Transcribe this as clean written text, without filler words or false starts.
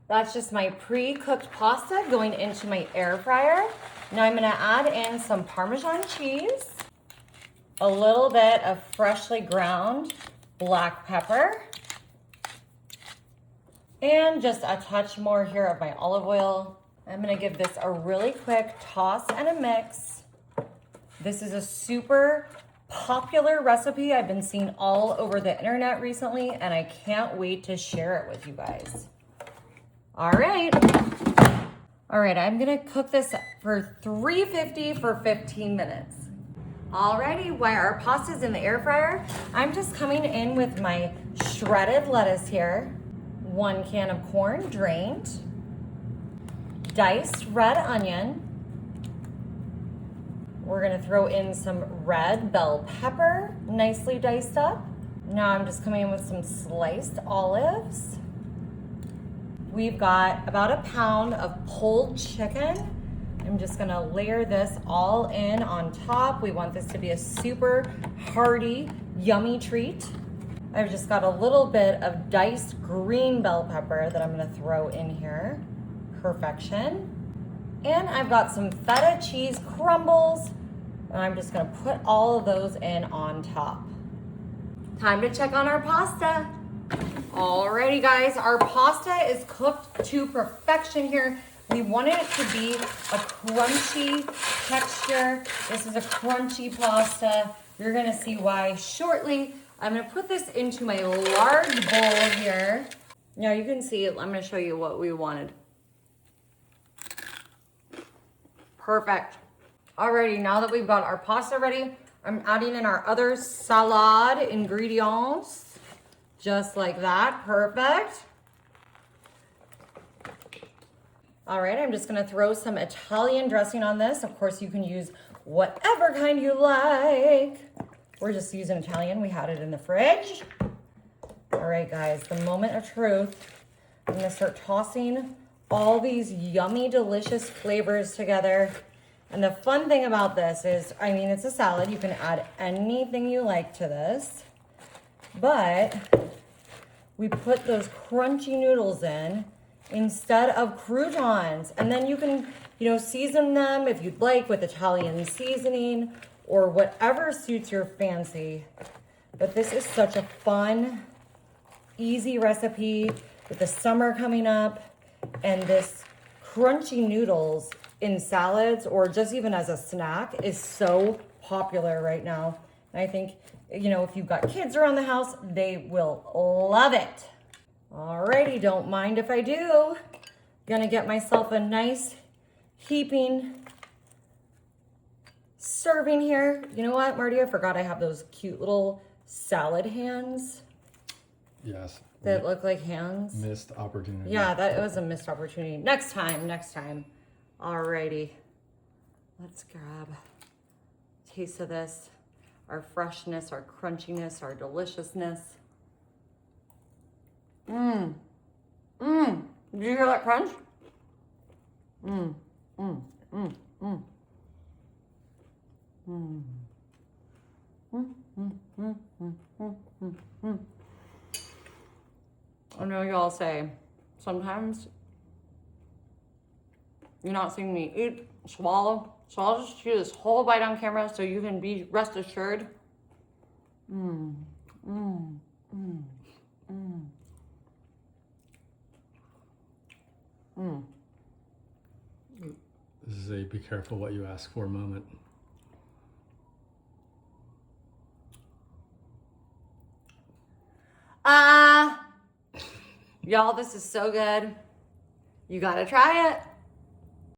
That's just my pre-cooked pasta going into my air fryer. Now I'm gonna add in some Parmesan cheese, a little bit of freshly ground black pepper, and just a touch more here of my olive oil. I'm gonna give this a really quick toss and a mix. This is a super popular recipe I've been seeing all over the internet recently, and I can't wait to share it with you guys. All right, I'm gonna cook this for 350 for 15 minutes. Alrighty, while our pasta's in the air fryer, I'm just coming in with my shredded lettuce here, 1 can of corn drained, diced red onion. We're gonna throw in some red bell pepper, nicely diced up. Now I'm just coming in with some sliced olives. We've got about a pound of pulled chicken. I'm just gonna layer this all in on top. We want this to be a super hearty, yummy treat. I've just got a little bit of diced green bell pepper that I'm gonna throw in here. Perfection. And I've got some feta cheese crumbles, and I'm just gonna put all of those in on top. Time to check on our pasta. Alrighty guys, our pasta is cooked to perfection here. We want it to be a crunchy texture. This is a crunchy pasta. You're gonna see why shortly. I'm gonna put this into my large bowl here. Now you can see, I'm gonna show you what we wanted. Perfect. Alrighty, now that we've got our pasta ready, I'm adding in our other salad ingredients. Just like that, perfect. All right, I'm just gonna throw some Italian dressing on this. Of course, you can use whatever kind you like. We're just using Italian, we had it in the fridge. All right, guys, the moment of truth. I'm gonna start tossing all these yummy, delicious flavors together. And the fun thing about this is, I mean, it's a salad. You can add anything you like to this. But we put those crunchy noodles in instead of croutons. And then you can, season them if you'd like with Italian seasoning or whatever suits your fancy. But this is such a fun, easy recipe with the summer coming up, and this crunchy noodles in salads or just even as a snack is so popular right now. And I think, if you've got kids around the house, they will love it. Alrighty, don't mind if I do. Gonna get myself a nice heaping serving here. You know what, Marty? I forgot I have those cute little salad hands. Yes. That look like hands. Missed opportunity. Yeah, that was a missed opportunity. Next time. Alrighty. Let's grab a taste of this. Our freshness, our crunchiness, our deliciousness. Did you hear that crunch? I know y'all say, sometimes you're not seeing me eat, swallow. So I'll just chew this whole bite on camera so you can be rest assured. This is a be careful what you ask for moment. Y'all, this is so good. You gotta try it.